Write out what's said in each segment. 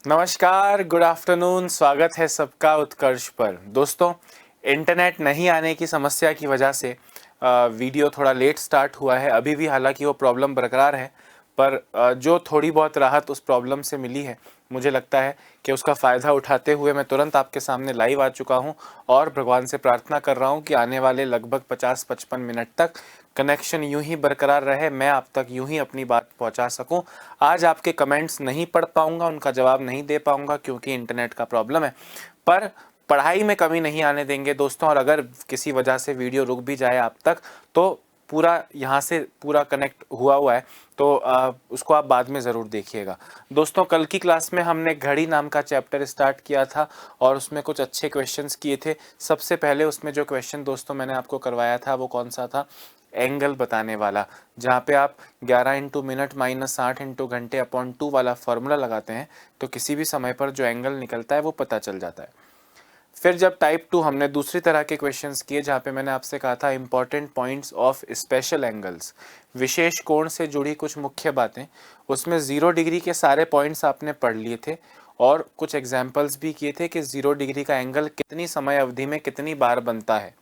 नमस्कार, good afternoon. स्वागत है सबका उत्कर्ष पर। दोस्तों, इंटरनेट नहीं आने की समस्या की वजह से वीडियो थोड़ा लेट स्टार्ट हुआ है। अभी भी हालांकि वो प्रॉब्लम बरकरार है, पर जो थोड़ी बहुत राहत उस प्रॉब्लम से मिली है, मुझे लगता है कि उसका फ़ायदा उठाते हुए मैं तुरंत आपके सामने लाइव आ चुका हूं और भगवान से प्रार्थना कर रहा हूं कि आने वाले लगभग 50-55 मिनट तक कनेक्शन यूं ही बरकरार रहे, मैं आप तक यूं ही अपनी बात पहुंचा सकूं। आज आपके कमेंट्स नहीं पढ़ पाऊंगा, उनका जवाब नहीं दे पाऊंगा क्योंकि इंटरनेट का प्रॉब्लम है, पर पढ़ाई में कमी नहीं आने देंगे दोस्तों। और अगर किसी वजह से वीडियो रुक भी जाए आप तक, तो पूरा यहाँ से पूरा कनेक्ट हुआ है, तो उसको आप बाद में ज़रूर देखिएगा। दोस्तों, कल की क्लास में हमने घड़ी नाम का चैप्टर स्टार्ट किया था और उसमें कुछ अच्छे क्वेश्चंस किए थे। सबसे पहले उसमें जो क्वेश्चन दोस्तों मैंने आपको करवाया था वो कौन सा था? एंगल बताने वाला, जहाँ पे आप 11 इंटू मिनट माइनस 8 इंटू घंटे अपॉन 2 वाला फॉर्मूला लगाते हैं तो किसी भी समय पर जो एंगल निकलता है वो पता चल जाता है। फिर जब टाइप 2 हमने दूसरी तरह के क्वेश्चंस किए, जहाँ पे मैंने आपसे कहा था important points of special angles, विशेष कोण से जुड़ी कुछ मुख्य बातें। उसमें 0 डिग्री के सारे पॉइंट्स आपने पढ़ लिए थे और कुछ एग्जाम्पल्स भी किए थे कि 0 डिग्री का एंगल कितनी समय अवधि में कितनी बार बनता है।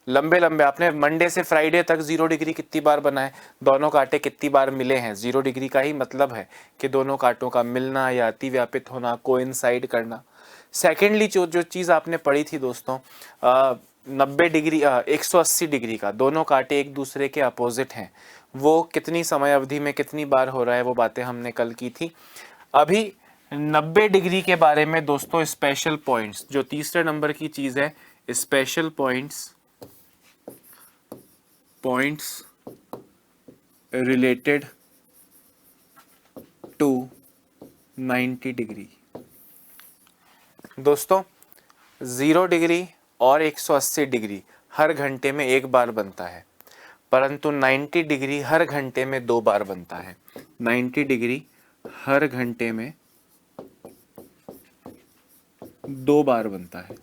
लंबे लंबे आपने मंडे से फ्राइडे तक 0 डिग्री कितनी बार बनाए, दोनों कांटे कितनी बार मिले हैं। 0 डिग्री का ही मतलब है कि दोनों कांटों का मिलना या अतिव्यापित होना, कोइंसाइड करना। सेकेंडली जो चीज़ आपने पढ़ी थी दोस्तों, 90 डिग्री 180 डिग्री का, दोनों कांटे एक दूसरे के अपोजिट हैं, वो कितनी समय अवधि में कितनी बार हो रहा है, वो बातें हमने कल की थी। अभी 90 डिग्री के बारे में दोस्तों, स्पेशल पॉइंट्स, जो तीसरे नंबर की चीज़ है, special points related to 90 degree. दोस्तों, 0 डिग्री और 180 डिग्री हर घंटे में एक बार बनता है, परंतु 90 डिग्री हर घंटे में 2 बार बनता है। 90 डिग्री हर घंटे में 2 बार बनता है।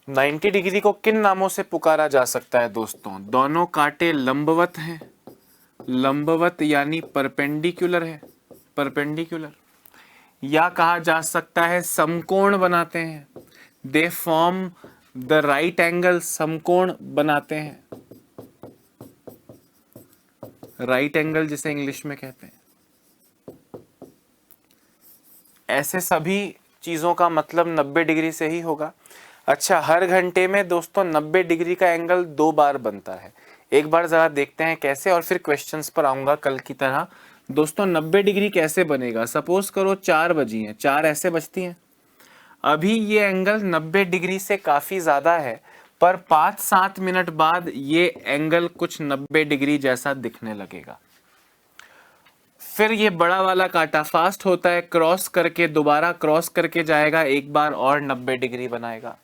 नाइन्टी डिग्री को किन नामों से पुकारा जा सकता है दोस्तों? दोनों कांटे लंबवत हैं, लंबवत यानी परपेंडिकुलर है, परपेंडिकुलर, या कहा जा सकता है समकोण बनाते हैं, they form the right angle, समकोण बनाते हैं, राइट एंगल जिसे इंग्लिश में कहते हैं। ऐसे सभी चीजों का मतलब 90 डिग्री से ही होगा। अच्छा, हर घंटे में दोस्तों 90 डिग्री का एंगल 2 बार बनता है। एक बार जरा देखते हैं कैसे, और फिर क्वेश्चंस पर आऊंगा कल की तरह। दोस्तों, 90 डिग्री कैसे बनेगा? सपोज करो 4 बजी हैं, 4 ऐसे बजती हैं। अभी ये एंगल 90 डिग्री से काफी ज्यादा है, पर 5-7 मिनट बाद ये एंगल कुछ 90 डिग्री जैसा दिखने लगेगा। फिर ये बड़ा वाला कांटा फास्ट होता है, क्रॉस करके दोबारा क्रॉस करके जाएगा, एक बार और 90 डिग्री बनाएगा।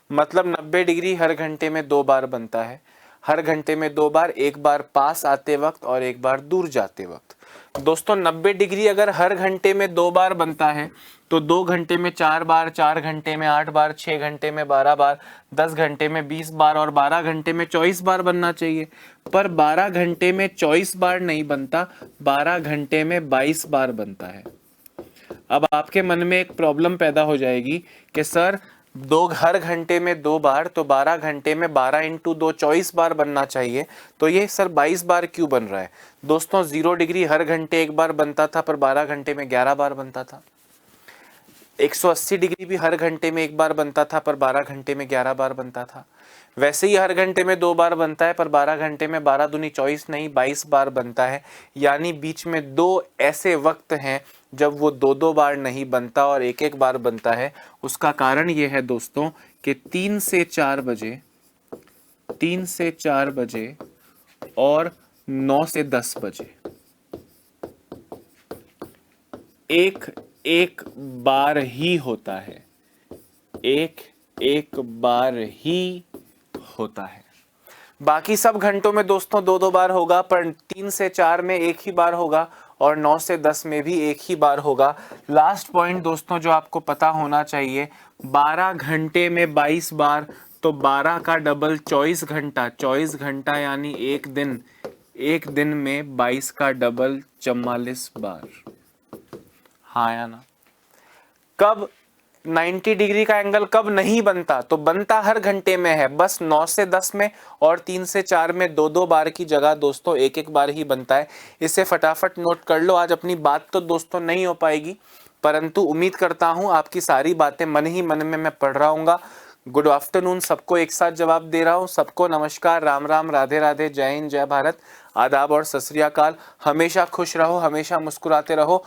मतलब 90 डिग्री हर घंटे में 2 बार बनता है। हर घंटे में 2 बार, एक बार पास आते वक्त और एक बार दूर जाते वक्त। दोस्तों, 90 डिग्री अगर हर घंटे में 2 बार बनता है तो 2 घंटे में 4 बार, 4 घंटे में 8 बार, 6 घंटे में 12 बार, 10 घंटे में 20 बार और 12 घंटे में 24 बार बनना चाहिए। पर 12 घंटे में 24 बार नहीं बनता, 12 घंटे में 22 बार बनता है। अब आपके मन में एक प्रॉब्लम पैदा हो जाएगी कि सर, हर घंटे में 2 बार, तो 12 घंटे में 12 इंटू 2 24 बार बनना चाहिए, तो ये सर 22 बार क्यों बन रहा है? दोस्तों, 0 डिग्री हर घंटे एक बार बनता था, पर 12 घंटे में 11 बार बनता था। 180 डिग्री भी हर घंटे में एक बार बनता था, पर 12 घंटे में 11 बार बनता था। वैसे ही हर घंटे में 2 बार बनता है, पर 12 घंटे में 12 दूनी 24 नहीं 22 बार बनता है। यानी बीच में 2 ऐसे वक्त हैं जब वो 2-2 बार नहीं बनता और 1-1 बार बनता है। उसका कारण ये है दोस्तों कि 3 से 4 बजे, 3 से 4 बजे और 9 से 10 बजे एक एक बार ही होता है, एक एक बार ही होता है। बाकी सब घंटों में दोस्तों 2-2 बार होगा, पर 3 से 4 में एक ही बार होगा और 9 से 10 में भी एक ही बार होगा। लास्ट पॉइंट दोस्तों जो आपको पता होना चाहिए, 12 घंटे में 22 बार, तो 12 का डबल 24 घंटा, 24 घंटा यानी एक दिन, एक दिन में 22 का डबल 44 बार, हाँ या ना। कब 90 डिग्री का एंगल कब नहीं बनता? तो बनता हर घंटे में है, बस 9 से 10 में और 3 से 4 में 2-2 बार की जगह दोस्तों 1-1 बार ही बनता है। इसे फटाफट नोट कर लो। आज अपनी बात तो दोस्तों नहीं हो पाएगी, परंतु उम्मीद करता हूं आपकी सारी बातें मन ही मन में मैं पढ़ रहा हूँगा। गुड आफ्टरनून, सबको एक साथ जवाब दे रहा हूँ। सबको नमस्कार, राम राम, राधे राधे, जय हिंद, जय भारत, आदाब और सत श्री अकाल। हमेशा खुश रहो, हमेशा मुस्कुराते रहो।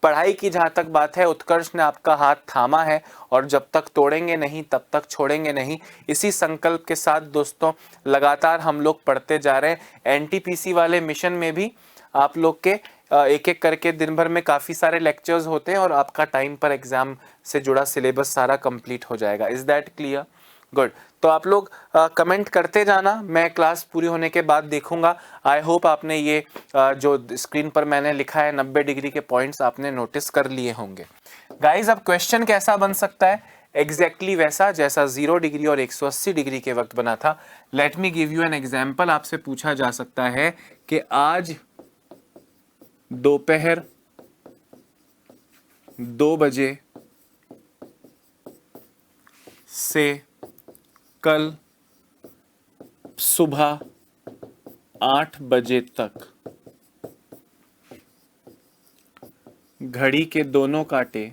पढ़ाई की जहाँ तक बात है, उत्कर्ष ने आपका हाथ थामा है और जब तक तोड़ेंगे नहीं तब तक छोड़ेंगे नहीं। इसी संकल्प के साथ दोस्तों लगातार हम लोग पढ़ते जा रहे हैं। एनटीपीसी वाले मिशन में भी आप लोग के एक एक करके दिन भर में काफ़ी सारे लेक्चर्स होते हैं और आपका टाइम पर एग्जाम से जुड़ा सिलेबस सारा कंप्लीट हो जाएगा। Is that clear? गुड। तो आप लोग कमेंट करते जाना, मैं क्लास पूरी होने के बाद देखूंगा। आई होप आपने ये जो स्क्रीन पर मैंने लिखा है 90 डिग्री के पॉइंट्स आपने नोटिस कर लिए होंगे। गाइज अब क्वेश्चन कैसा बन सकता है? एग्जैक्टली वैसा जैसा 0 डिग्री और 180 डिग्री के वक्त बना था। Let me give you an example. आपसे पूछा जा सकता है कि आज दोपहर 2 बजे से कल सुबह 8 बजे तक घड़ी के दोनों कांटे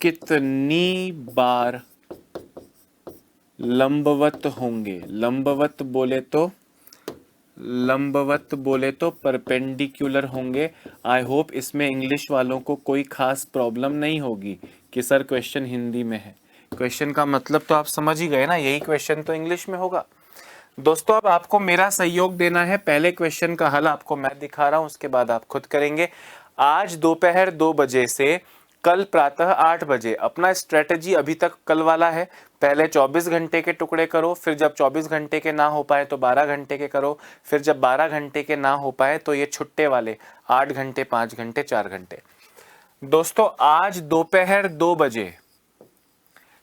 कितनी बार लंबवत होंगे? लंबवत बोले तो परपेंडिकुलर होंगे। आई होप इसमें इंग्लिश वालों को कोई खास प्रॉब्लम नहीं होगी कि सर क्वेश्चन हिंदी में है। क्वेश्चन का मतलब तो आप समझ ही गए ना, यही क्वेश्चन तो इंग्लिश में होगा। दोस्तों अब आपको मेरा सहयोग देना है। पहले क्वेश्चन का हल आपको मैं दिखा रहा हूं, उसके बाद आप खुद करेंगे। आज दोपहर 2 बजे से कल प्रातः 8 बजे। अपना स्ट्रेटजी अभी तक कल वाला है। पहले 24 घंटे के टुकड़े करो, फिर जब 24 घंटे के ना हो पाए तो 12 घंटे के करो, फिर जब 12 घंटे के ना हो पाए तो ये छुट्टे वाले 8 घंटे, 5 घंटे, 4 घंटे। दोस्तों आज दोपहर 2 बजे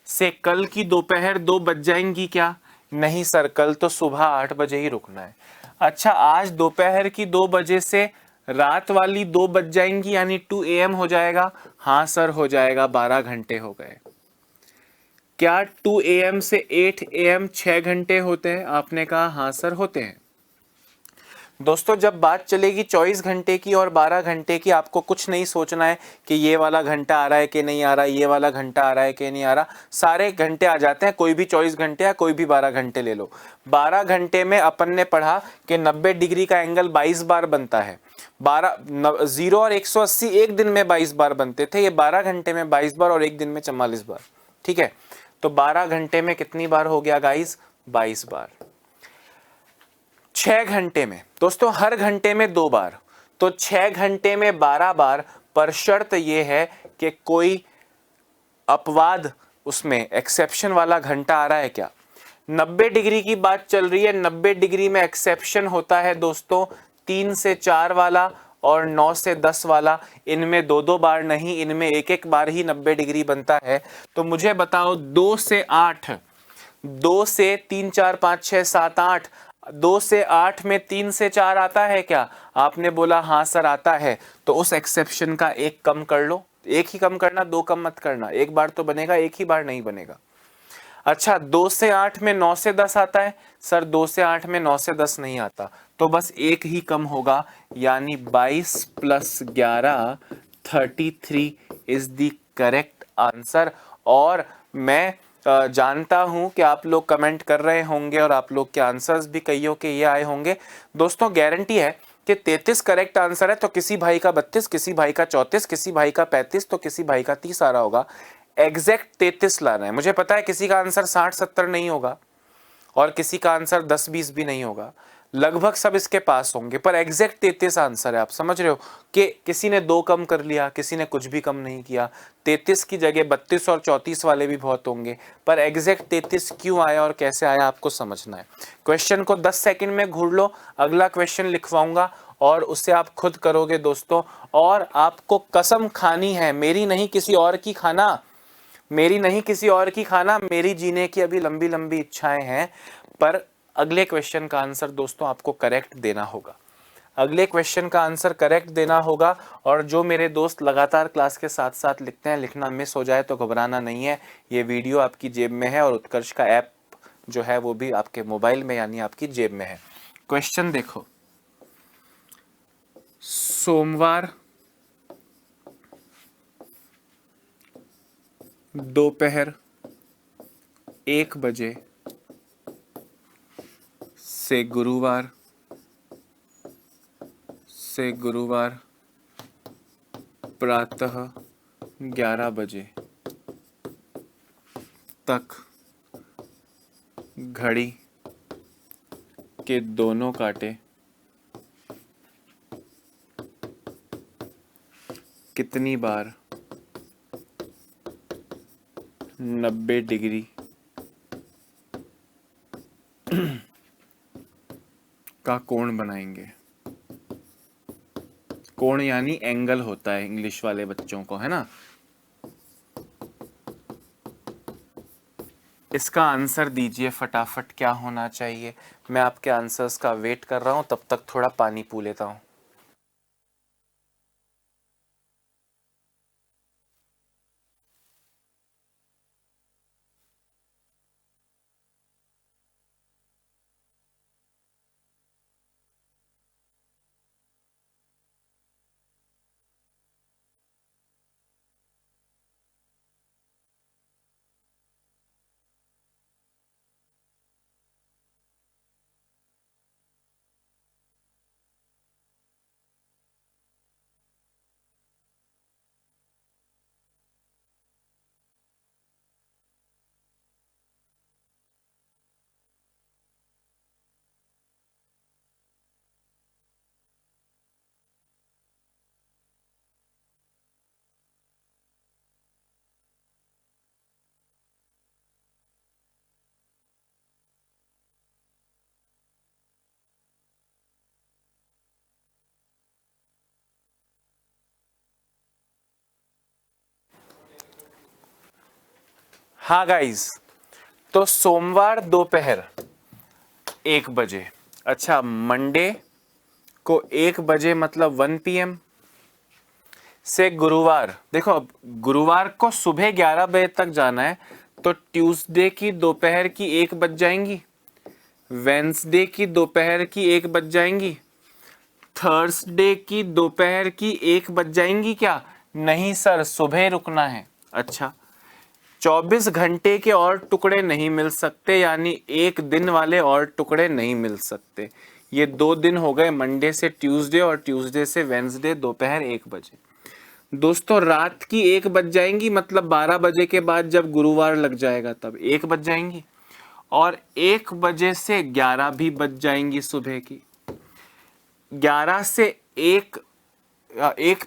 से कल की दोपहर 2 बज जाएंगी क्या? नहीं सर, कल तो सुबह 8 बजे ही रुकना है। अच्छा, आज दोपहर की 2 बजे से रात वाली 2 बज जाएंगी यानी 2 AM हो जाएगा? हाँ सर हो जाएगा, 12 घंटे हो गए। क्या 2 AM से 8 AM 6 घंटे होते हैं? आपने कहा हाँ सर होते हैं। दोस्तों जब बात चलेगी 24 घंटे की और 12 घंटे की, आपको कुछ नहीं सोचना है कि ये वाला घंटा आ रहा है कि नहीं आ रहा, ये वाला घंटा आ रहा है कि नहीं आ रहा। सारे घंटे आ जाते हैं, कोई भी 24 घंटे या कोई भी 12 घंटे ले लो। 12 घंटे में अपन ने पढ़ा कि 90 डिग्री का एंगल 22 बार बनता है। 0 और 180 एक दिन में 22 बार बनते थे, ये 12 घंटे में 22 बार और एक दिन में 44 बार। ठीक है, तो 12 घंटे में कितनी बार हो गया गाइस? 22 बार। 6 घंटे में दोस्तों हर घंटे में 2 बार, तो 6 घंटे में 12 बार, पर शर्त यह है कि कोई अपवाद उसमें एक्सेप्शन वाला घंटा आ रहा है क्या? 90 डिग्री की बात चल रही है। 90 डिग्री में एक्सेप्शन होता है दोस्तों 3 से 4 वाला और 9 से 10 वाला। इनमें 2-2 बार नहीं, इनमें 1-1 बार ही 90 डिग्री बनता है। तो मुझे बताओ 2 से 8, 2 से 3 4 5 6 7 8, 2 से 8 में 3 से 4 आता है क्या? आपने बोला हाँ सर आता है। तो उस एक्सेप्शन का एक कम कर लो। एक ही कम करना, 2 कम मत करना। एक बार तो बनेगा, एक ही बार नहीं बनेगा। अच्छा, 2 से 8 में 9 से 10 आता है? सर 2 से 8 में 9 से 10 नहीं आता, तो बस एक ही कम होगा, यानी 22 + 11 33 इज द करेक्ट आंसर। और मैं जानता हूं कि आप लोग कमेंट कर रहे होंगे और आप लोग के आंसर्स भी कईयों के ये आए होंगे। दोस्तों गारंटी है कि 33 करेक्ट आंसर है, तो किसी भाई का 32, किसी भाई का 34, किसी भाई का 35, तो किसी भाई का 30 आ रहा होगा। एग्जैक्ट 33 लाना है। मुझे पता है किसी का आंसर 60-70 नहीं होगा और किसी का आंसर 10-20 भी नहीं होगा, लगभग सब इसके पास होंगे, पर एग्जैक्ट 33 आंसर है। आप समझ रहे हो कि किसी ने 2 कम कर लिया, किसी ने कुछ भी कम नहीं किया। 33 की जगह 32 और 34 वाले भी बहुत होंगे, पर एग्जैक्ट 33 क्यों आया और कैसे आया आपको समझना है। क्वेश्चन को 10 सेकंड में घूर लो, अगला क्वेश्चन लिखवाऊंगा और उससे आप खुद करोगे दोस्तों। और आपको कसम खानी है, मेरी नहीं किसी और की खाना। मेरी नहीं किसी और की खाना, मेरी जीने की अभी लंबी लंबी इच्छाएं हैं। पर अगले क्वेश्चन का आंसर दोस्तों आपको करेक्ट देना होगा, अगले क्वेश्चन का आंसर करेक्ट देना होगा। और जो मेरे दोस्त लगातार क्लास के साथ साथ लिखते हैं, लिखना मिस हो जाए तो घबराना नहीं है, ये वीडियो आपकी जेब में है और उत्कर्ष का ऐप जो है वो भी आपके मोबाइल में यानी आपकी जेब में है। क्वेश्चन देखो, सोमवार दोपहर 1 बजे से गुरुवार प्रातः 11 बजे तक घड़ी के दोनों कांटे कितनी बार 90 डिग्री का कोण बनाएंगे। कोण यानी एंगल होता है इंग्लिश वाले बच्चों को, है ना। इसका आंसर दीजिए फटाफट, क्या होना चाहिए। मैं आपके आंसर्स का वेट कर रहा हूं, तब तक थोड़ा पानी पी लेता हूं। हाँ गाइस, तो सोमवार दोपहर 1 बजे, अच्छा मंडे को 1 बजे मतलब 1 PM से गुरुवार, देखो अब गुरुवार को सुबह 11 बजे तक जाना है, तो ट्यूसडे की दोपहर की 1 बज जाएंगी, वेंसडे की दोपहर की 1 बज जाएंगी, थर्सडे की दोपहर की 1 बज जाएंगी क्या? नहीं सर, सुबह रुकना है। अच्छा, 24 घंटे के और टुकड़े नहीं मिल सकते, यानी एक दिन वाले और टुकड़े नहीं मिल सकते। ये 2 दिन हो गए, मंडे से ट्यूसडे और ट्यूसडे से वेंसडे दोपहर 1 बजे। दोस्तों रात की 1 बज जाएंगी, मतलब 12 बजे के बाद जब गुरुवार लग जाएगा तब 1 बज जाएंगी, और 1 बजे से 11 भी बज जाएंगी सुबह की। 11 से 1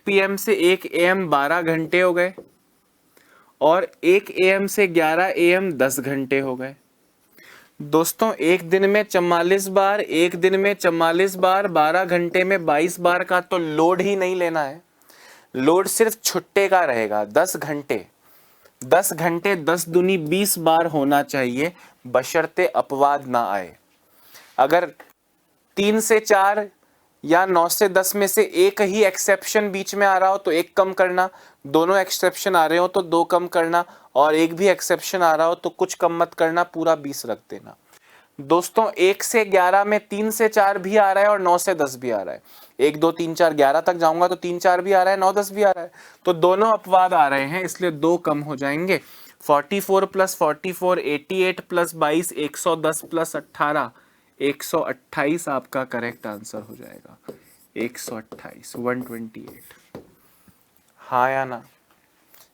PM से 1 AM 12 घंटे हो गए, और 1 AM से 11 AM 10 घंटे हो गए। दोस्तों एक दिन में 44 बार, एक दिन में 44 बार, 12 घंटे में 22 बार का तो लोड ही नहीं लेना है। लोड सिर्फ छुट्टे का रहेगा। 10 घंटे 10 दूनी 20 बार होना चाहिए, बशर्ते अपवाद ना आए। अगर 3 से 4 या 9 से 10 में से एक ही एक्सेप्शन बीच में आ रहा हो तो एक कम करना, दोनों एक्सेप्शन आ रहे हो तो 2 कम करना, और एक भी एक्सेप्शन आ रहा हो तो कुछ कम मत करना, पूरा 20 रख देना। दोस्तों 1 से 11 में 3 से 4 भी आ रहा है और 9 से 10 भी आ रहा है। 1 2 3 4 11 तक जाऊंगा तो 3 4 भी आ रहा है, 9 10 भी आ रहा है, तो दोनों अपवाद आ रहे हैं, इसलिए 2 कम हो जाएंगे। 44 प्लस 44 88 प्लस 22 110 प्लस 18 128 आपका करेक्ट आंसर हो जाएगा। 128 128। हाँ या ना,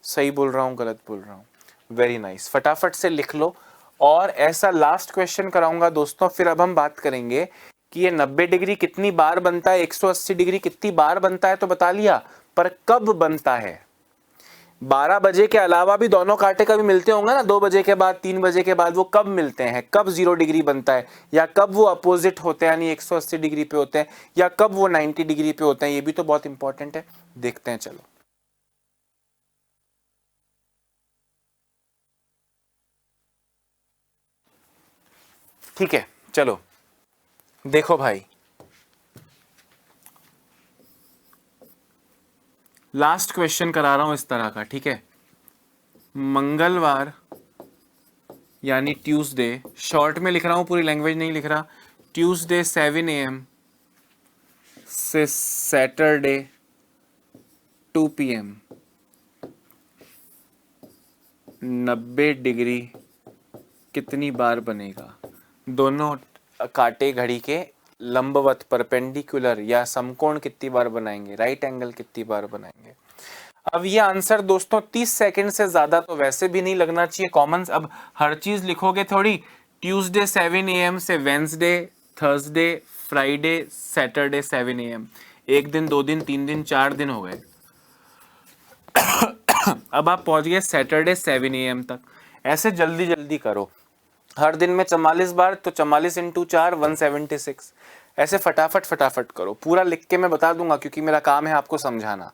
सही बोल रहा हूँ गलत बोल रहा हूँ? वेरी नाइस, फटाफट से लिख लो। और ऐसा लास्ट क्वेश्चन कराऊंगा दोस्तों, फिर अब हम बात करेंगे कि ये 90 डिग्री कितनी बार बनता है, 180 डिग्री कितनी बार बनता है तो बता लिया, पर कब बनता है। 12 बजे के अलावा भी दोनों कांटे कभी मिलते होंगे ना, 2 बजे के बाद 3 बजे के बाद, वो कब मिलते हैं, कब 0 डिग्री बनता है, या कब वो अपोजिट होते हैं यानी 180 डिग्री पे होते हैं, या कब वो 90 डिग्री पे होते हैं, ये भी तो बहुत इंपॉर्टेंट है। देखते हैं चलो। ठीक है, चलो देखो भाई, लास्ट क्वेश्चन करा रहा हूं इस तरह का, ठीक है। मंगलवार यानी ट्यूसडे, शॉर्ट में लिख रहा हूं, पूरी लैंग्वेज नहीं लिख रहा। ट्यूसडे 7 AM से सैटरडे 2 PM 90 डिग्री कितनी बार बनेगा? दोनों कांटे घड़ी के लंबवत परपेंडिकुलर या समकोण कितनी बार बनाएंगे, राइट एंगल कितनी बार बनाएंगे? अब ये आंसर दोस्तों 30 सेकंड से ज्यादा तो वैसे भी नहीं लगना चाहिए कॉमन। अब हर चीज लिखोगे थोड़ी। ट्यूसडे 7 AM से Wednesday, Thursday, Friday, Saturday 7 AM, एक दिन, 2 दिन, 3 दिन, 4 दिन हो गए। अब आप पहुंच गए सैटरडे 7 AM तक। ऐसे जल्दी जल्दी करो, हर दिन में 44 बार, तो 44 × 4 176। ऐसे फटाफट फटाफट करो। पूरा लिख के मैं बता दूंगा क्योंकि मेरा काम है आपको समझाना,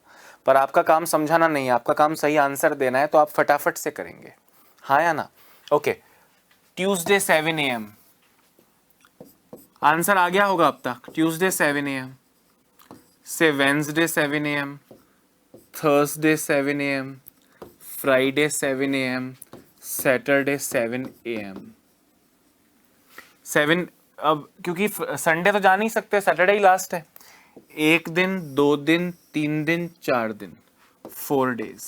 पर आपका काम समझाना नहीं है, आपका काम सही आंसर देना है, तो आप फटाफट से करेंगे, हाँ या ना? ओके, ट्यूसडे 7 AM आंसर आ गया होगा अब तक। ट्यूसडे 7 AM से Wednesday 7 AM, Thursday 7 AM, Friday 7 AM, Saturday 7 AM। 7, अब क्योंकि संडे तो जा नहीं सकते, सैटरडे ही लास्ट है। 1 दिन, 2 दिन, 3 दिन, 4 दिन, 4 डेज।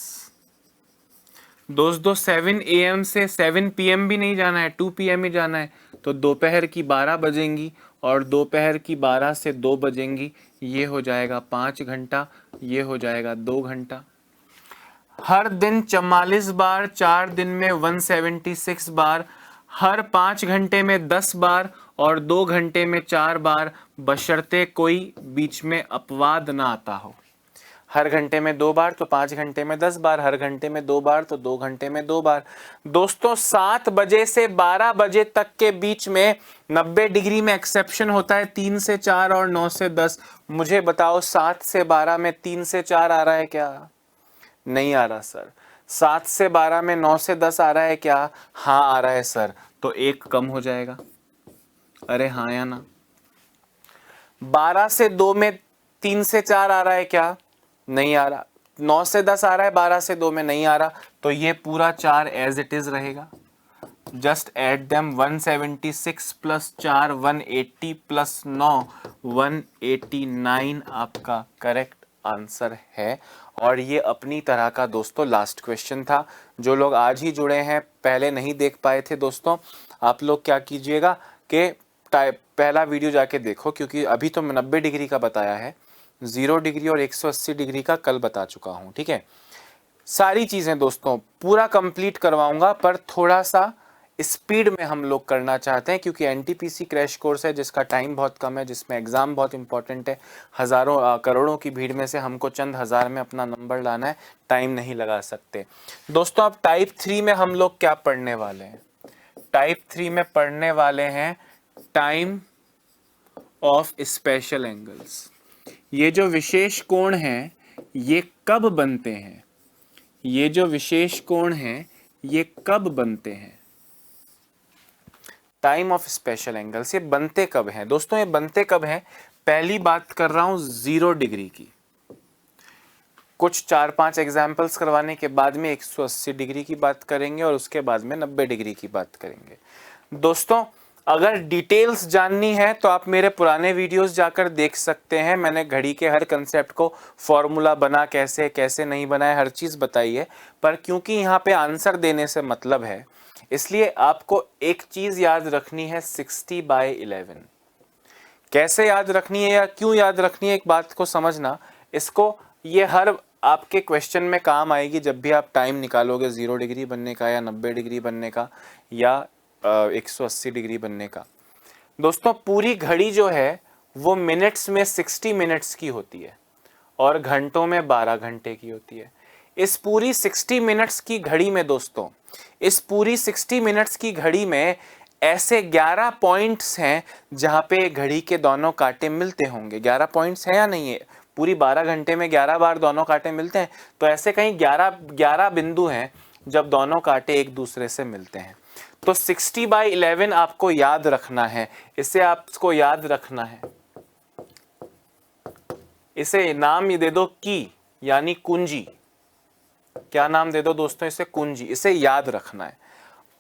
दोस्तों 7 AM से 7 PM भी नहीं जाना है, 2 PM ही जाना है, तो दोपहर की 12 बजेंगी और दोपहर की 12 से 2 बजेंगी। ये हो जाएगा 5 घंटा, ये हो जाएगा 2 घंटा। हर दिन 44 बार, 4 दिन में 176 बार, हर 5 घंटे में 10 बार और 2 घंटे में 4 बार, बशर्ते कोई बीच में अपवाद ना आता हो। हर घंटे में 2 बार तो 5 घंटे में 10 बार, हर घंटे में 2 बार तो 2 घंटे में 2 बार। दोस्तों 7 बजे से 12 बजे तक के बीच में 90 डिग्री में एक्सेप्शन होता है, 3 से 4 और 9 से 10। मुझे बताओ 7 से 12 में 3 से 4 आ रहा है क्या? नहीं आ रहा सर। 7 से 12 में 9 से 10 आ रहा है क्या? हाँ आ रहा है सर, तो 1 कम हो जाएगा। अरे हाँ या ना? 12 से 2 में 3 से 4 आ रहा है क्या? नहीं आ रहा। 9 से 10 आ रहा है, 12 से 2 में नहीं आ रहा, तो ये पूरा 4 एज इट इज रहेगा। Just add them, 176 plus 4 180 plus 9 189 आपका करेक्ट आंसर है। और ये अपनी तरह का दोस्तों लास्ट क्वेश्चन था। जो लोग आज ही जुड़े हैं, पहले नहीं देख पाए थे दोस्तों, आप लोग क्या कीजिएगा कि पहला वीडियो जाके देखो, क्योंकि अभी तो 90 डिग्री का बताया है, 0 डिग्री और 180 डिग्री का कल बता चुका हूँ, ठीक है। सारी चीज़ें दोस्तों पूरा कंप्लीट करवाऊंगा, पर थोड़ा सा स्पीड में हम लोग करना चाहते हैं, क्योंकि एनटीपीसी क्रैश कोर्स है जिसका टाइम बहुत कम है, जिसमें एग्ज़ाम बहुत इंपॉर्टेंट है। हज़ारों करोड़ों की भीड़ में से हमको चंद हज़ार में अपना नंबर लाना है, टाइम नहीं लगा सकते दोस्तों। अब टाइप 3 में हम लोग क्या पढ़ने वाले हैं? टाइप 3 में पढ़ने वाले हैं टाइम ऑफ स्पेशल एंगल्स। ये जो विशेष कोण हैं ये कब बनते हैं? ये जो विशेष कोण हैं ये कब बनते हैं? टाइम ऑफ स्पेशल एंगल्स ये बनते कब हैं दोस्तों? ये बनते कब हैं? पहली बात कर रहा हूं 0 डिग्री की, कुछ 4-5 एग्जाम्पल्स करवाने के बाद में 180 डिग्री की बात करेंगे और उसके बाद में 90 डिग्री की बात करेंगे। दोस्तों अगर डिटेल्स जाननी है तो आप मेरे पुराने वीडियोस जाकर देख सकते हैं। मैंने घड़ी के हर कंसेप्ट को, फॉर्मूला बना कैसे कैसे नहीं बनाया, हर चीज़ बताई है। पर क्योंकि यहाँ पे आंसर देने से मतलब है, इसलिए आपको एक चीज़ याद रखनी है, 60/11 कैसे याद रखनी है या क्यों याद रखनी है, एक बात को समझना। इसको ये हर आपके क्वेश्चन में काम आएगी जब भी आप टाइम निकालोगे 0 डिग्री बनने का या 90 डिग्री बनने का या 180 डिग्री बनने का। दोस्तों पूरी घड़ी जो है वो मिनट्स में 60 मिनट्स की होती है और घंटों में 12 घंटे की होती है। इस पूरी 60 मिनट्स की घड़ी में दोस्तों, इस पूरी 60 मिनट्स की घड़ी में ऐसे 11 पॉइंट्स हैं जहां पे घड़ी के दोनों कांटे मिलते होंगे। 11 पॉइंट्स हैं या नहीं है? पूरी 12 घंटे में 11 बार दोनों कांटे मिलते हैं, तो ऐसे कहीं 11 बिंदु हैं जब दोनों कांटे एक दूसरे से मिलते हैं। तो 60/11 आपको याद रखना है, इसे आपको याद रखना है। इसे नाम ये दे दो की, यानी कुंजी। क्या नाम दे दो दोस्तों? इसे कुंजी, इसे याद रखना है।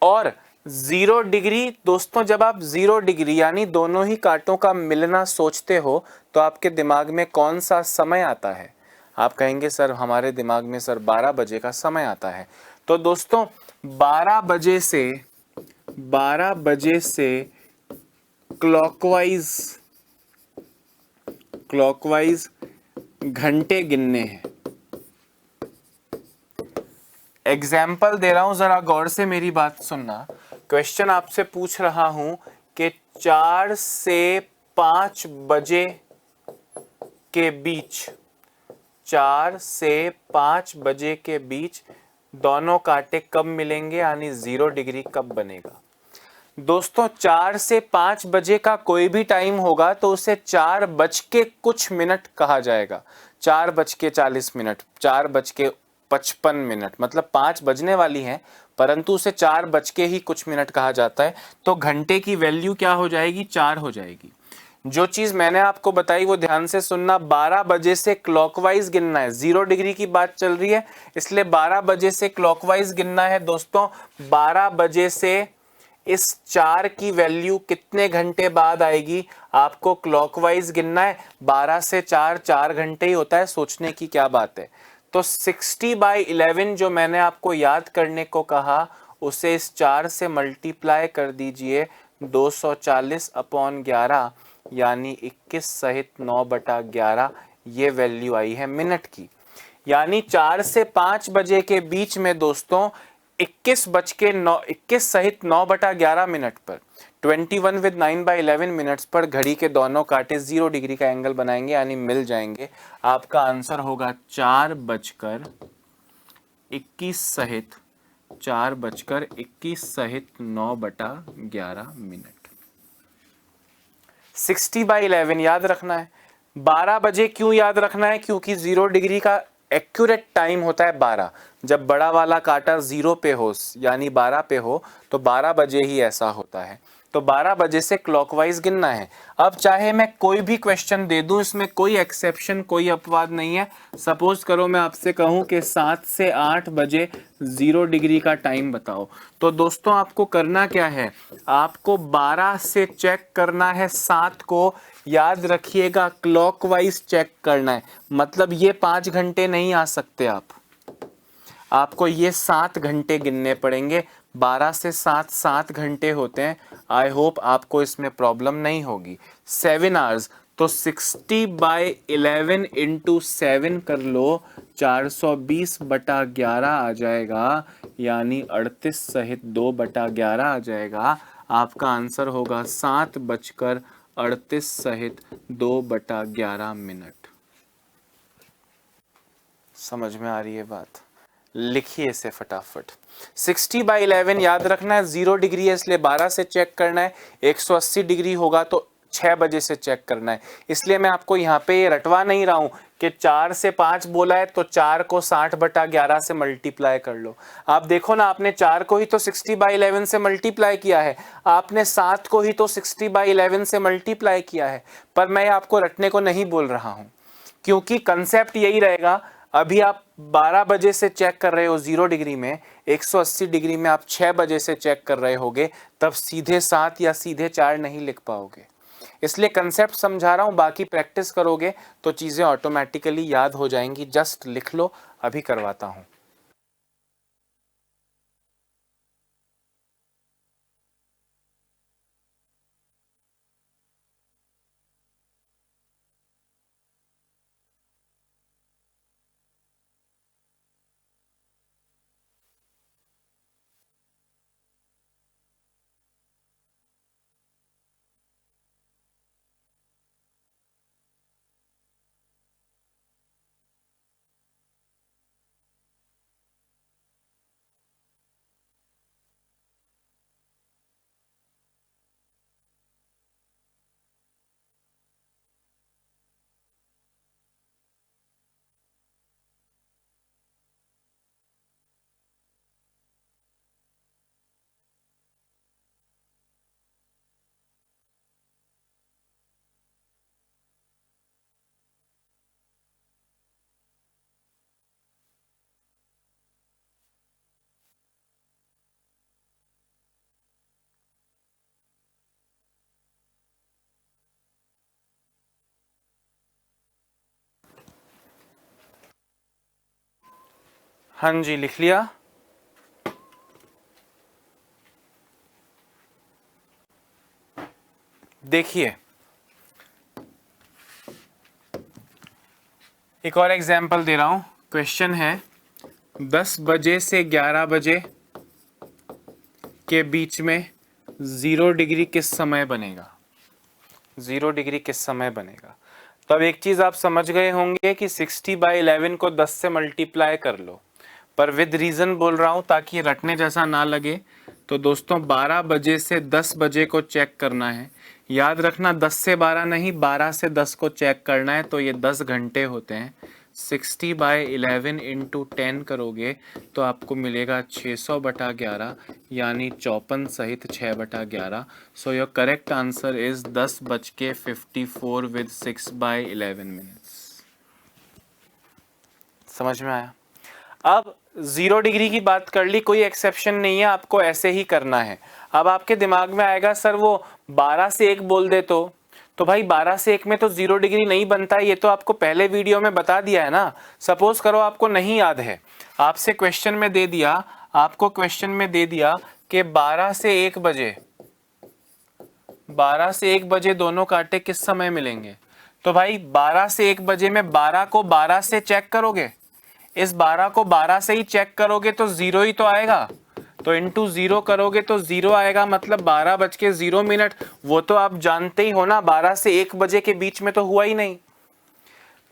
और 0 डिग्री दोस्तों, जब आप 0 डिग्री यानी दोनों ही कांटों का मिलना सोचते हो तो आपके दिमाग में कौन सा समय आता है? आप कहेंगे सर हमारे दिमाग में सर 12 बजे का समय आता है। तो दोस्तों 12 बजे से क्लॉकवाइज घंटे गिनने हैं। एग्जाम्पल दे रहा हूं, जरा गौर से मेरी बात सुनना। क्वेश्चन आपसे पूछ रहा हूं कि 4 से 5 बजे के बीच, 4 से 5 बजे के बीच दोनों कांटे कब मिलेंगे, यानी 0 डिग्री कब बनेगा? दोस्तों 4 से 5 बजे का कोई भी टाइम होगा तो उसे 4 बज के कुछ मिनट कहा जाएगा। 4 बज के 40 मिनट, 4 बज के 55 मिनट, मतलब 5 बजने वाली हैं, परंतु उसे 4 बज के ही कुछ मिनट कहा जाता है। तो घंटे की वैल्यू क्या हो जाएगी? 4 हो जाएगी। जो चीज मैंने आपको बताई वो ध्यान से सुनना। 12 बजे से क्लॉकवाइज गिनना है, 0 डिग्री की बात चल रही है, इसलिए 12 बजे से क्लॉकवाइज गिनना है दोस्तों। 12 बजे से इस 4 की वैल्यू कितने घंटे बाद आएगी? आपको क्लॉकवाइज गिनना है। 12 से 4, 4 घंटे ही होता है, सोचने की क्या बात है। तो 60/11 जो मैंने आपको याद करने को कहा, उसे इस 4 से मल्टीप्लाई कर दीजिए, 240/11, यानी 21 सहित 9/11, ये वैल्यू आई है मिनट की। यानी 4 से 5 बजे के बीच में दोस्तों 21 सहित 9/11 मिनट पर, 21 विद 9/11 मिनट्स पर घड़ी के दोनों कांटे 0 डिग्री का एंगल बनाएंगे, यानी मिल जाएंगे। आपका आंसर होगा 4 बजकर 21 सहित 9/11 मिनट। 60/11 याद रखना है। 12 बजे क्यों याद रखना है? क्योंकि 0 डिग्री का एक्यूरेट टाइम होता है 12। जब बड़ा वाला कांटा 0 पे हो, यानी 12 पे हो, तो 12 बजे ही ऐसा होता है। तो 12 बजे से क्लॉकवाइज गिनना है। अब चाहे मैं कोई भी क्वेश्चन दे दूं, इसमें कोई एक्सेप्शन, कोई अपवाद नहीं है। सपोज करो मैं आपसे कहूं कि 7 से 8 बजे 0 डिग्री का टाइम बताओ, तो दोस्तों आपको करना क्या है? आपको 12 से चेक करना है 7 को। याद रखिएगा क्लॉकवाइज चेक करना है, मतलब ये 5 घंटे नहीं आ सकते आपको ये 7 घंटे गिनने पड़ेंगे। 12 से 7, 7 घंटे होते हैं। आई होप आपको इसमें प्रॉब्लम नहीं होगी। 7 आवर्स, तो 60/11 इंटू 7 कर लो, 420/11 आ जाएगा, यानी 38 सहित 2/11 आ जाएगा। आपका आंसर होगा 7 बजकर 38 सहित 2/11 मिनट। समझ में आ रही है बात? लिखिए इसे फटाफट। 60/11 याद रखना है, 0 डिग्री है इसलिए 12 से चेक करना है। 180 डिग्री होगा तो 6 बजे से चेक करना है। इसलिए मैं आपको यहाँ पे ये रटवा नहीं रहा हूं कि 4 से 5 बोला है तो 4 को 60/11 से मल्टीप्लाई कर लो। आप देखो ना, आपने 4 को ही तो 60/11 से मल्टीप्लाई किया है, आपने 7 को ही तो 60/11 से मल्टीप्लाई किया है। पर मैं आपको रटने को नहीं बोल रहा हूं, क्योंकि कंसेप्ट यही रहेगा। अभी आप 12 बजे से चेक कर रहे हो 0 डिग्री में, 180 डिग्री में आप 6 बजे से चेक कर रहे होगे, तब सीधे 7 या सीधे 4 नहीं लिख पाओगे। इसलिए कंसेप्ट समझा रहा हूं, बाकी प्रैक्टिस करोगे तो चीजें ऑटोमेटिकली याद हो जाएंगी। जस्ट लिख लो, अभी करवाता हूं। हाँ जी, लिख लिया। देखिए एक और एग्जाम्पल दे रहा हूं। क्वेश्चन है 10 बजे से 11 बजे के बीच में 0 डिग्री किस समय बनेगा? 0 डिग्री किस समय बनेगा? तो अब एक चीज आप समझ गए होंगे कि 60/11 को 10 से मल्टीप्लाई कर लो, पर विद रीजन बोल रहा हूं ताकि रटने जैसा ना लगे। तो दोस्तों 12 बजे से 10 बजे को चेक करना है। याद रखना 10 से 12 नहीं, 12 से 10 को चेक करना है। तो ये 10 घंटे होते हैं। 60/11 इंटू 10 करोगे तो आपको मिलेगा 600/11 यानी 54 सहित 6/11। So your correct answer is 10:54 with 6/11 minutes. समझ में आया? अब 0 डिग्री की बात कर ली, कोई एक्सेप्शन नहीं है, आपको ऐसे ही करना है। अब आपके दिमाग में आएगा सर वो 12 से 1 बोल दे तो भाई 12 से 1 में तो 0 डिग्री नहीं बनता है, ये तो आपको पहले वीडियो में बता दिया है ना। सपोज करो आपको नहीं याद है, आपसे क्वेश्चन में दे दिया, आपको क्वेश्चन में दे दिया कि 12 से 1 बजे, 12 से 1 बजे दोनों कांटे किस समय मिलेंगे? तो भाई 12 से 1 बजे में 12 को 12 से चेक करोगे, इस 12 को 12 से ही चेक करोगे तो 0 ही तो आएगा। तो इंटू 0 करोगे तो 0 आएगा, मतलब 12:0 वो तो आप जानते ही हो ना, 12 से 1 बजे के बीच में तो हुआ ही नहीं।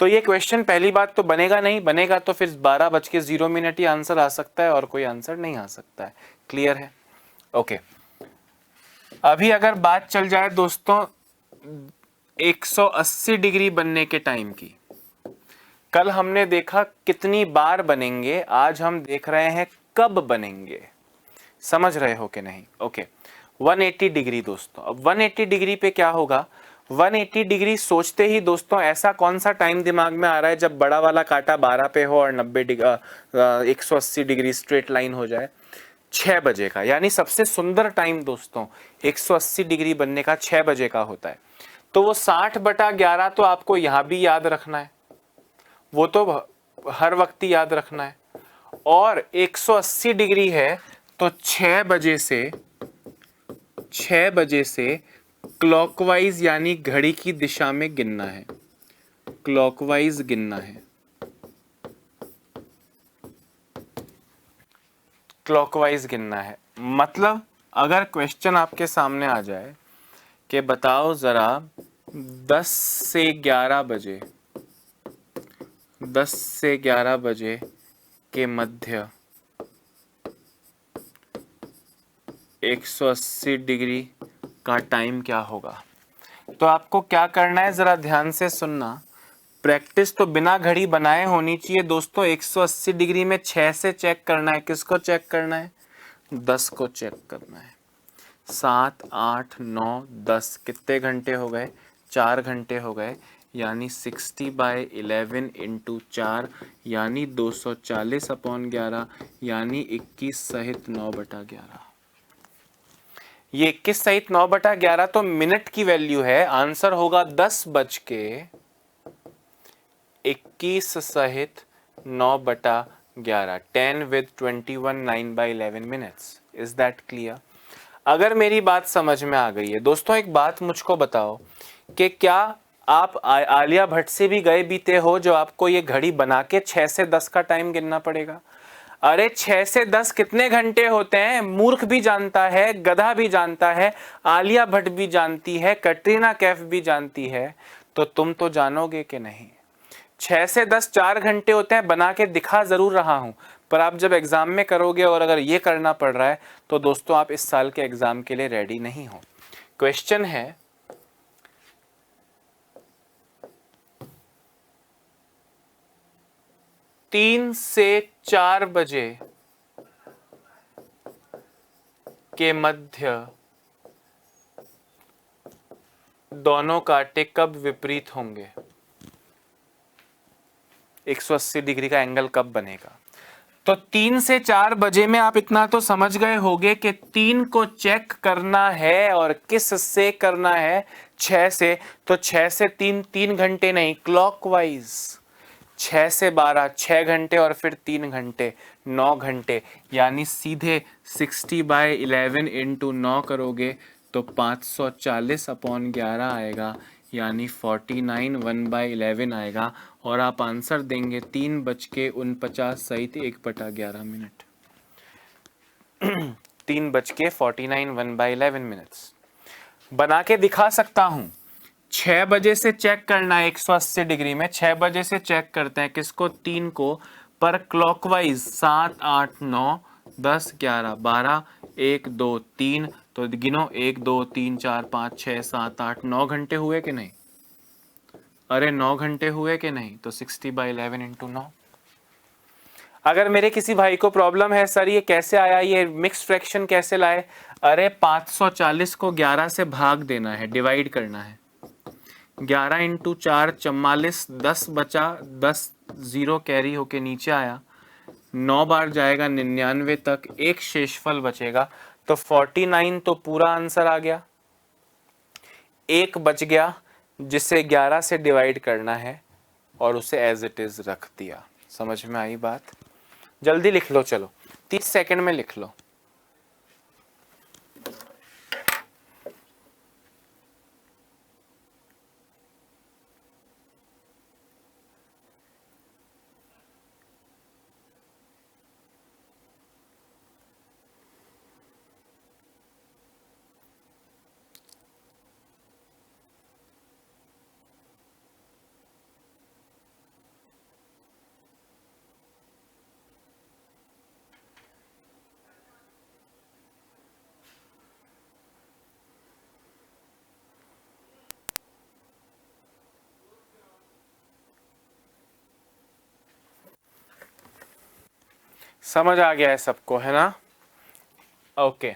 तो ये क्वेश्चन पहली बात तो बनेगा नहीं, बनेगा तो फिर 12:0 ही आंसर आ सकता है और कोई आंसर नहीं आ सकता है। क्लियर है? ओके। अभी अगर बात चल जाए दोस्तों 180 डिग्री बनने के टाइम की, कल हमने देखा कितनी बार बनेंगे, आज हम देख रहे हैं कब बनेंगे। समझ रहे हो कि नहीं? ओके। 180 डिग्री दोस्तों, अब 180 डिग्री पे क्या होगा? 180 डिग्री सोचते ही दोस्तों ऐसा कौन सा टाइम दिमाग में आ रहा है जब बड़ा वाला कांटा 12 पे हो और 90 डिग्री 180 डिग्री स्ट्रेट लाइन हो जाए? 6 बजे का, यानी सबसे सुंदर टाइम दोस्तों 180 डिग्री बनने का 6 बजे का होता है। तो वो 60/11 तो आपको यहां भी याद रखना है, वो तो हर वक्त ही याद रखना है। और 180 डिग्री है तो 6 बजे से क्लॉकवाइज यानी घड़ी की दिशा में गिनना है, क्लॉकवाइज गिनना है, क्लॉकवाइज गिनना है। मतलब अगर क्वेश्चन आपके सामने आ जाए कि बताओ जरा 10 से 11 बजे, 10 से 11 बजे के मध्य 180 डिग्री का टाइम क्या होगा? तो आपको क्या करना है, जरा ध्यान से सुनना। प्रैक्टिस तो बिना घड़ी बनाए होनी चाहिए दोस्तों। 180 डिग्री में 6 से चेक करना है। किसको चेक करना है? 10 को चेक करना है। 7, 8, 9, 10 कितने घंटे हो गए? 4 घंटे हो गए, यानी 60/11 इंटू 4 यानी 240/11 यानी 21 सहित 9/11। ये 21 सहित 9/11 तो मिनट की वैल्यू है। आंसर होगा 10:21 सहित 9/11, 10 with 21 9/11 minutes। Is that clear? अगर मेरी बात समझ में आ गई है दोस्तों, एक बात मुझको बताओ कि क्या आप आलिया भट्ट से भी गए बीते हो जो आपको ये घड़ी बना के 6 से 10 का टाइम गिनना पड़ेगा? अरे 6 से 10 कितने घंटे होते हैं? मूर्ख भी जानता है, गधा भी जानता है, आलिया भट्ट भी जानती है, कटरीना कैफ भी जानती है, तो तुम तो जानोगे कि नहीं? 6 से 10 4 घंटे होते हैं। बना के दिखा जरूर रहा हूं, पर आप जब एग्जाम में करोगे और अगर ये करना पड़ रहा है तो दोस्तों आप इस साल के एग्जाम के लिए रेडी नहीं हो। क्वेश्चन है 3 से 4 बजे के मध्य दोनों कांटे कब विपरीत होंगे? 180 डिग्री का एंगल कब बनेगा? तो 3 से 4 बजे में आप इतना तो समझ गए होंगे कि 3 को चेक करना है और किस से करना है? 6 से। तो 6 से 3 3 घंटे नहीं, क्लॉकवाइज 6 से 12 6 घंटे और फिर 3 घंटे 9 घंटे, यानी सीधे 60/11 इंटू 9 करोगे तो 540/11 आएगा, यानी 49 1/11 आएगा। और आप आंसर देंगे 3:49 सहित 1/11 3:49 1/11 मिनट्स। बना के दिखा सकता हूं। 6 बजे से चेक करना है 180 डिग्री में, 6 बजे से चेक करते हैं किसको, 3 को, पर क्लॉकवाइज 7 8 9 10 11 12 1 2 3, तो गिनो 1 2 3 4 5 6 7 8 9 घंटे हुए कि नहीं? अरे 9 घंटे हुए कि नहीं? तो 60/11 इंटू 9। अगर मेरे किसी भाई को प्रॉब्लम है सर ये कैसे आया, ये मिक्स फ्रैक्शन कैसे लाए, अरे 540 को 11 से भाग देना है, डिवाइड करना है। 11 इंटू 4 44, 10 बचा, 10 जीरो कैरी होके नीचे आया, 9 बार जाएगा 99 तक, एक शेषफल बचेगा, तो 49 तो पूरा आंसर आ गया, एक बच गया जिसे 11 से डिवाइड करना है और उसे एज इट इज रख दिया। समझ में आई बात? जल्दी लिख लो, चलो 30 सेकंड में लिख लो। समझ आ गया है सबको, है ना? ओके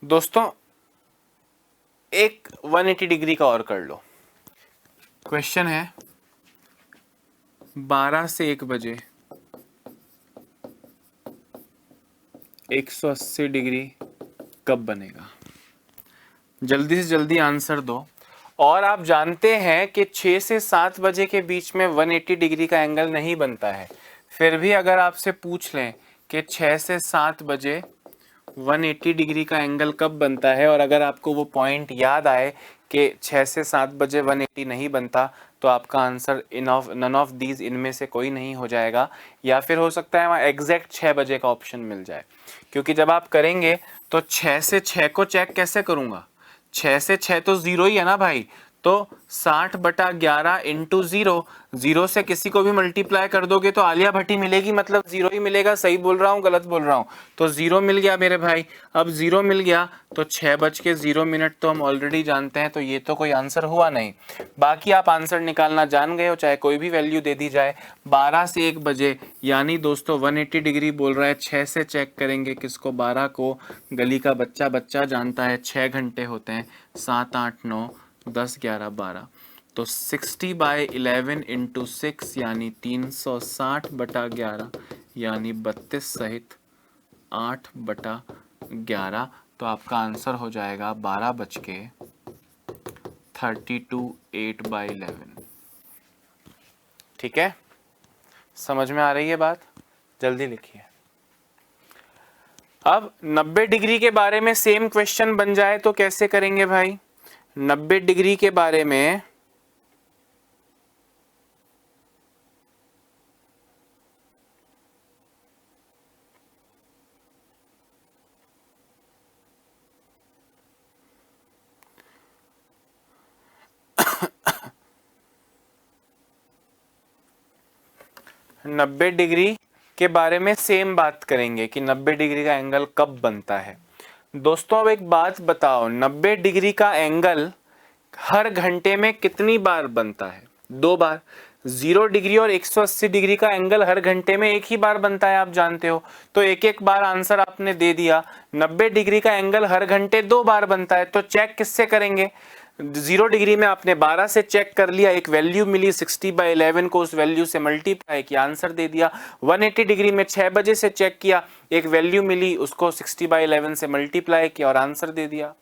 दोस्तों, एक 180 डिग्री का और कर लो। क्वेश्चन है 12 से 1 बजे 180 डिग्री कब बनेगा? जल्दी से जल्दी आंसर दो। और आप जानते हैं कि 6 से 7 बजे के बीच में 180 डिग्री का एंगल नहीं बनता है। फिर भी अगर आपसे पूछ लें कि 6 से 7 बजे 180 डिग्री का एंगल कब बनता है, और अगर आपको वो पॉइंट याद आए कि 6 से 7 बजे 180 नहीं बनता, तो आपका आंसर नन ऑफ दीज इनमें से कोई नहीं हो जाएगा, या फिर हो सकता है वहाँ एग्जैक्ट 6 बजे का ऑप्शन मिल जाए। क्योंकि जब आप करेंगे तो 6 से 6 को चेक कैसे करूँगा? 6 से 6 तो जीरो ही है ना भाई, तो 60/11 इंटू जीरो, जीरो से किसी को भी मल्टीप्लाई कर दोगे तो आलिया भट्टी मिलेगी, मतलब जीरो ही मिलेगा। सही बोल रहा हूँ गलत बोल रहा हूँ? तो जीरो मिल गया मेरे भाई। अब जीरो मिल गया तो 6:0 तो हम ऑलरेडी जानते हैं, तो ये तो कोई आंसर हुआ नहीं। बाकी आप आंसर निकालना जान गए हो, चाहे कोई भी वैल्यू दे दी जाए। 12 से 1 बजे यानी दोस्तों 180 डिग्री बोल रहा है, 6 से चेक करेंगे किसको, 12 को। गली का बच्चा बच्चा जानता है 6 घंटे होते हैं, 7 8 9 10 11 12, तो 60/11 इंटू 6 यानी 360/11 यानी 32 सहित 8/11, तो आपका आंसर हो जाएगा 12:32 8/11। ठीक है, समझ में आ रही है बात? जल्दी लिखिए। अब 90 डिग्री के बारे में सेम क्वेश्चन बन जाए तो कैसे करेंगे भाई? 90 डिग्री के बारे में नब्बे डिग्री के बारे में सेम बात करेंगे कि 90 डिग्री का एंगल कब बनता है। दोस्तों अब एक बात बताओ, 90 डिग्री का एंगल हर घंटे में कितनी बार बनता है? 2 बार। 0 डिग्री और 180 डिग्री का एंगल हर घंटे में एक ही बार बनता है, आप जानते हो। तो एक एक बार आंसर आपने दे दिया। 90 डिग्री का एंगल हर घंटे 2 बार बनता है, तो चेक किससे करेंगे? 0 डिग्री में आपने 12 से चेक कर लिया, एक वैल्यू मिली 60/11 को उस वैल्यू से मल्टीप्लाई किया, आंसर दे दिया। 180 डिग्री में 6 बजे से चेक किया, एक वैल्यू मिली, उसको 60/11 से मल्टीप्लाई किया और आंसर दे दिया।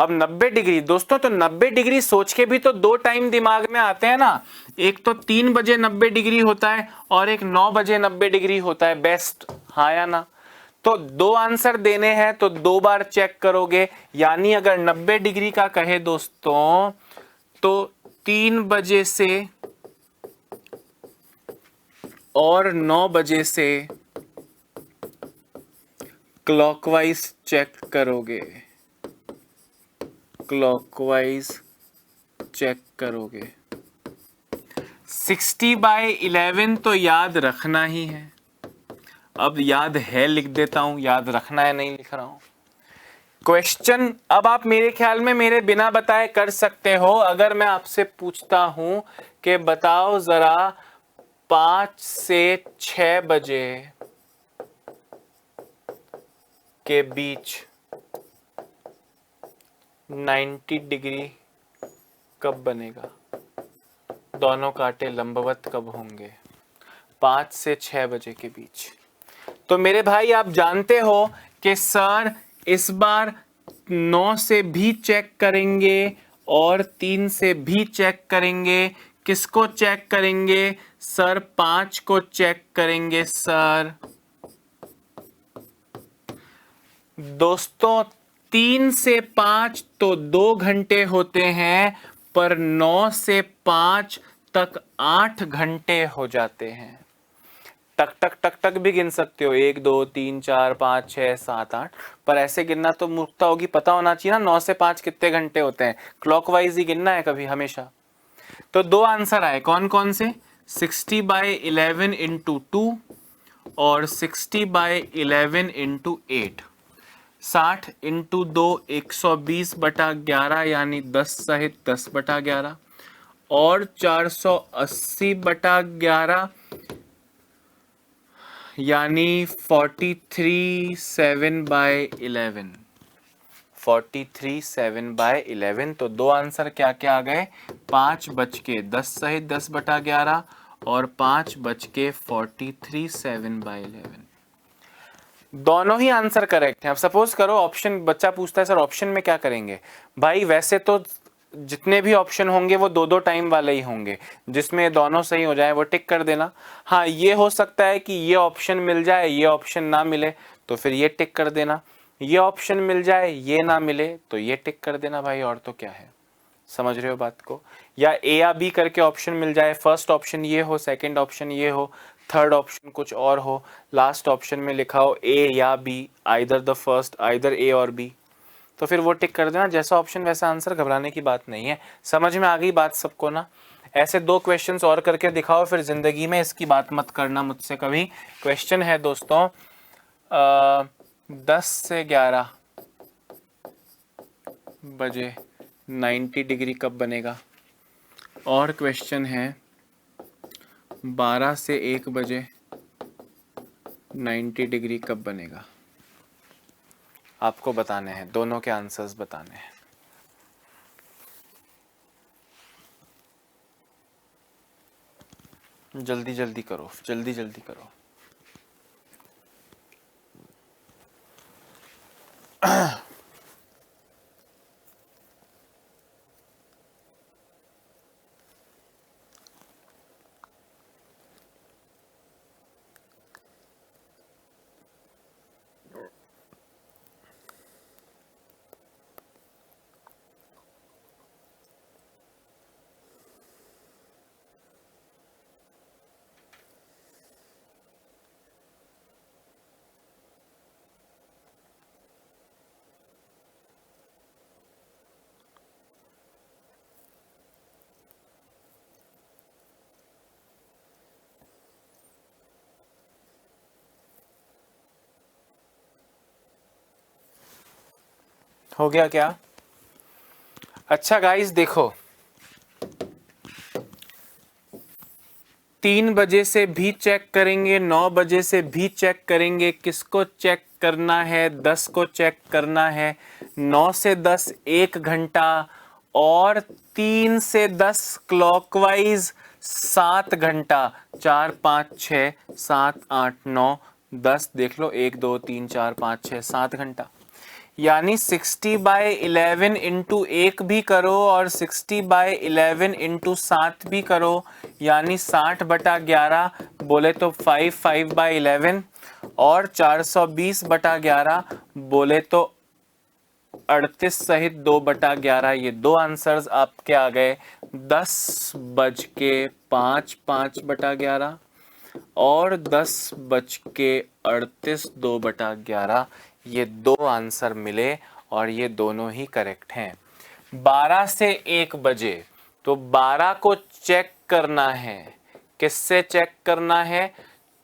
अब 90 डिग्री दोस्तों, तो 90 डिग्री सोच के भी तो दो टाइम दिमाग में आते हैं ना, एक तो 3 बजे 90 डिग्री होता है और एक 9 बजे 90 डिग्री होता है बेस्ट, हाँ या ना। तो दो आंसर देने हैं तो दो बार चेक करोगे, यानी अगर 90 डिग्री का कहे दोस्तों तो 3 बजे से और 9 बजे से क्लॉकवाइज चेक करोगे, क्लॉकवाइज चेक करोगे। 60/11 तो याद रखना ही है। अब याद है लिख देता हूं, याद रखना है नहीं लिख रहा हूं। क्वेश्चन अब आप मेरे ख्याल में मेरे बिना बताए कर सकते हो। अगर मैं आपसे पूछता हूं कि बताओ जरा 5 से 6 बजे के बीच 90 डिग्री कब बनेगा, दोनों कांटे लंबवत कब होंगे 5 से 6 बजे के बीच। तो मेरे भाई आप जानते हो कि सर इस बार 9 से भी चेक करेंगे और 3 से भी चेक करेंगे। किसको चेक करेंगे सर? 5 को चेक करेंगे सर। दोस्तों 3 से 5 तो 2 घंटे होते हैं, पर 9 से 5 तक 8 घंटे हो जाते हैं। टक टक टक टक भी गिन सकते हो, 1 2 3 4 5 6 7 8, पर ऐसे गिनना तो मूर्खता होगी, पता होना चाहिए ना 9 से 5 कितने घंटे होते हैं, क्लॉकवाइज ही गिनना है कभी हमेशा। तो दो आंसर आए, कौन कौन से? 60/11 इंटू 2 और 60/11 इंटू 8। 60 इंटू 2 120/11 यानी 10 सहित 10/11 और 480/11 यानी 43/7/11। 43/7/11। तो दो आंसर क्या क्या आ गए? 5 बज के 10 सहित 10/11 और 5 बज के 43/7/11। दोनों ही आंसर करेक्ट हैं। अब सपोज करो ऑप्शन, बच्चा पूछता है सर ऑप्शन में क्या करेंगे? भाई वैसे तो जितने भी ऑप्शन होंगे वो दो दो टाइम वाले ही होंगे, जिसमें दोनों सही हो जाए वो टिक कर देना। हाँ ये हो सकता है कि ये ऑप्शन मिल जाए ये ऑप्शन ना मिले तो फिर ये टिक कर देना, ये ऑप्शन मिल जाए ये ना मिले तो ये टिक कर देना भाई, और तो क्या है। समझ रहे हो बात को? या ए या बी करके ऑप्शन मिल जाए, फर्स्ट ऑप्शन ये हो, सेकंड ऑप्शन ये हो, थर्ड ऑप्शन कुछ और हो, लास्ट ऑप्शन में लिखा हो ए या B, either the first, either A और बी, तो फिर वो टिक कर देना। जैसा ऑप्शन वैसा आंसर, घबराने की बात नहीं है। समझ में आ गई बात सबको ना? ऐसे दो क्वेश्चंस और करके दिखाओ, फिर जिंदगी में इसकी बात मत करना मुझसे कभी। क्वेश्चन है दोस्तों 10 से 11 बजे 90 डिग्री कब बनेगा, और क्वेश्चन है 12 से 1 बजे 90 डिग्री कब बनेगा। आपको बताने हैं, दोनों के आंसर्स बताने हैं। जल्दी जल्दी करो, जल्दी जल्दी करो। हो गया क्या? अच्छा गाइस देखो, 3 बजे से भी चेक करेंगे, 9 बजे से भी चेक करेंगे। किसको चेक करना है? 10 को चेक करना है। 9 से 10 1 घंटा और 3 से 10 क्लॉकवाइज 7 घंटा। 4 5 6 7 8 9 10, देख लो 1 2 3 4 5 6 7 घंटा। यानी 60/11 इंटू 1 भी करो और 60/11 इंटू 7 भी करो, यानी 60/11 बोले तो 5/11 और 420/11 बोले तो 38 सहित 2/11। ये दो आंसर्स आपके आ गए 10:05 और 10:38 2/11। ये दो आंसर मिले और ये दोनों ही करेक्ट हैं। 12 से 1 बजे, तो 12 को चेक करना है, किससे चेक करना है?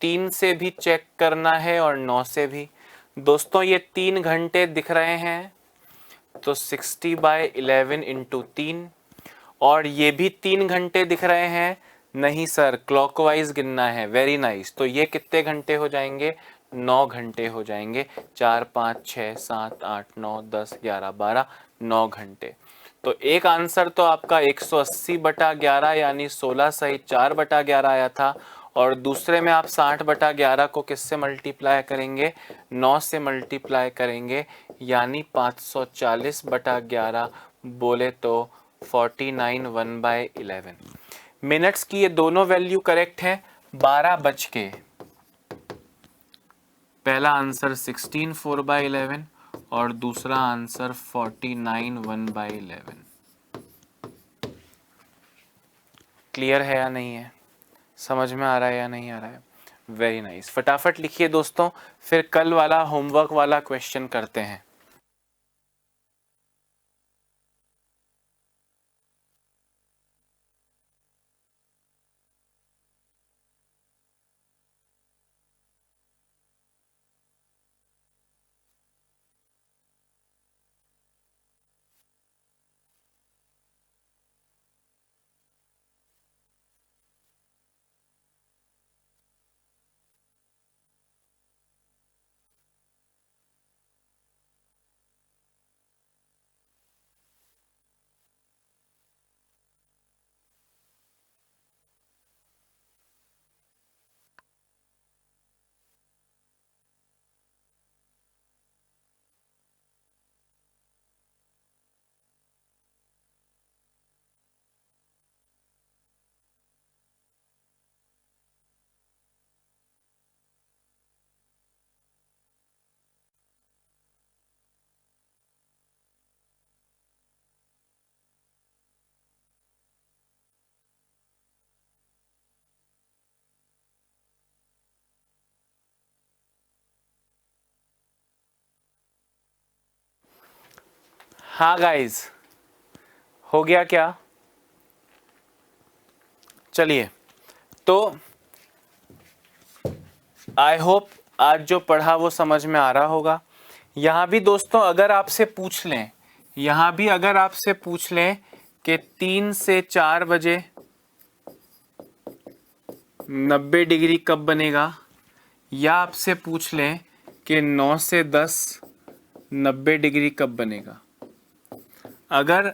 3 से भी चेक करना है और 9 से भी। दोस्तों ये 3 घंटे दिख रहे हैं, तो 60/11 इंटू 3, और ये भी 3 घंटे दिख रहे हैं। नहीं सर, क्लॉकवाइज गिनना है। Very nice. तो ये कितने घंटे हो जाएंगे? 9 घंटे हो जाएंगे। 4 5 6 7 8 9 10 11 12, 9 घंटे। तो एक आंसर तो आपका 180/11 यानी 16 सहित 4/11 आया था, और दूसरे में आप 60/11 को किससे मल्टीप्लाई करेंगे? 9 से मल्टीप्लाई करेंगे, यानी 540/11 बोले तो 49 1/11। मिनट्स की ये दोनों वैल्यू करेक्ट है। 12 बज के, पहला आंसर 16 4/11 और दूसरा आंसर 49 1/11। क्लियर है या नहीं है? समझ में आ रहा है या नहीं आ रहा है? Very nice. फटाफट लिखिए दोस्तों, फिर कल वाला होमवर्क वाला क्वेश्चन करते हैं। हाँ गाइज, हो गया क्या? चलिए, तो आई होप आज जो पढ़ा वो समझ में आ रहा होगा। यहाँ भी दोस्तों अगर आपसे पूछ लें, यहाँ भी अगर आपसे पूछ लें कि 3 से 4 बजे 90 डिग्री कब बनेगा, या आपसे पूछ लें कि 9 से 10 90 डिग्री कब बनेगा, अगर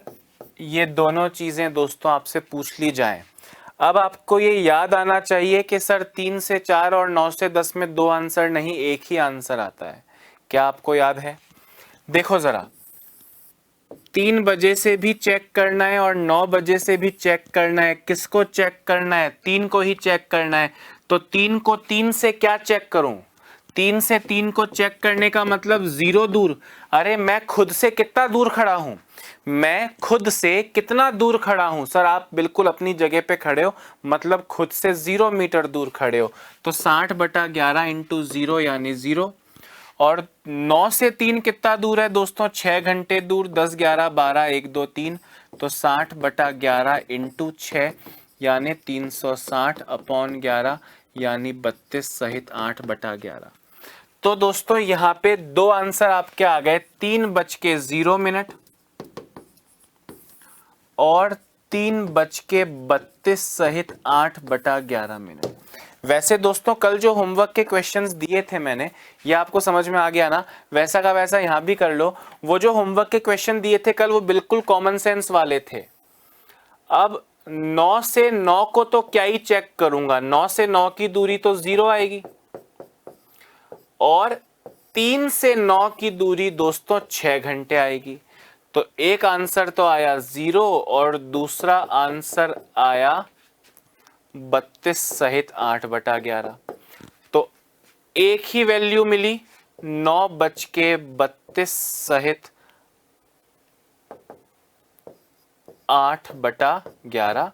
ये दोनों चीज़ें दोस्तों आपसे पूछ ली जाएं, अब आपको ये याद आना चाहिए कि सर 3 से 4 और 9 से 10 में दो आंसर नहीं, एक ही आंसर आता है। क्या आपको याद है? देखो जरा, 3 बजे से भी चेक करना है और 9 बजे से भी चेक करना है। किसको चेक करना है? 3 को ही चेक करना है। तो 3 को 3 से क्या चेक करूं? 3 से 3 को चेक करने का मतलब 0 दूर। अरे मैं खुद से कितना दूर खड़ा हूं? मैं खुद से कितना दूर खड़ा हूं? सर आप बिल्कुल अपनी जगह पे खड़े हो, मतलब खुद से 0 मीटर दूर खड़े हो। तो 60/11 इंटू 0 यानी 0। और 9 से 3 कितना दूर है दोस्तों? 6 घंटे दूर। 10 11 12 1 2 3, तो 60/11 इंटू 6 यानी 360/11 यानी 32 सहित 8/11। तो दोस्तों यहाँ पे दो आंसर आपके आ गए, 3:0 और 3:32 सहित 8/11। वैसे दोस्तों कल जो होमवर्क के क्वेश्चंस दिए थे मैंने, ये आपको समझ में आ गया ना? वैसा का वैसा यहाँ भी कर लो। वो जो होमवर्क के क्वेश्चन दिए थे कल, वो बिल्कुल कॉमन सेंस वाले थे। अब 9 से 9 को तो क्या ही चेक करूंगा, 9 से 9 की दूरी तो 0 आएगी, और 3 से 9 की दूरी दोस्तों 6 घंटे आएगी। तो एक आंसर तो आया 0 और दूसरा आंसर आया 32 सहित 8/11। तो एक ही वैल्यू मिली 9:32 सहित 8/11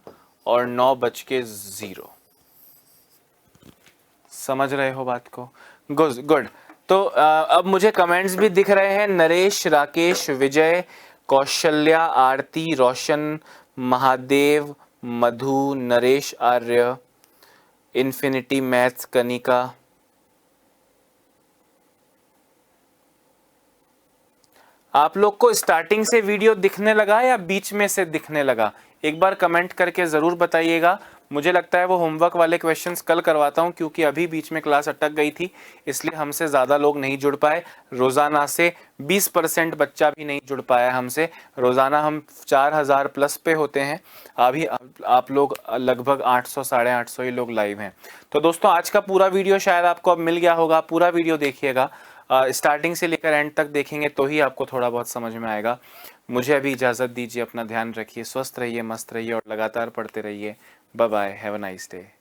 और 9:0। समझ रहे हो बात को? गुड। तो अब मुझे कमेंट्स भी दिख रहे हैं। नरेश, राकेश, विजय, कौशल्या, आरती, रोशन, महादेव, मधु, नरेश आर्य, इन्फिनिटी मैथ्स, कनिका। आप लोग को स्टार्टिंग से वीडियो दिखने लगा या बीच में से दिखने लगा? एक बार कमेंट करके ज़रूर बताइएगा। मुझे लगता है वो होमवर्क वाले क्वेश्चंस कल करवाता हूं, क्योंकि अभी बीच में क्लास अटक गई थी, इसलिए हमसे ज़्यादा लोग नहीं जुड़ पाए। रोज़ाना से 20% बच्चा भी नहीं जुड़ पाया हमसे। रोज़ाना हम 4000 प्लस पे होते हैं। अभी आप लोग लगभग 800 साढ़े 800 ही लोग लाइव हैं। तो दोस्तों आज का पूरा वीडियो शायद आपको अब मिल गया होगा। पूरा वीडियो देखिएगा, स्टार्टिंग से लेकर एंड तक देखेंगे तो ही आपको थोड़ा बहुत समझ में आएगा। मुझे अभी इजाज़त दीजिए। अपना ध्यान रखिए, स्वस्थ रहिए, मस्त रहिए और लगातार पढ़ते रहिए। Bye bye, have a nice day.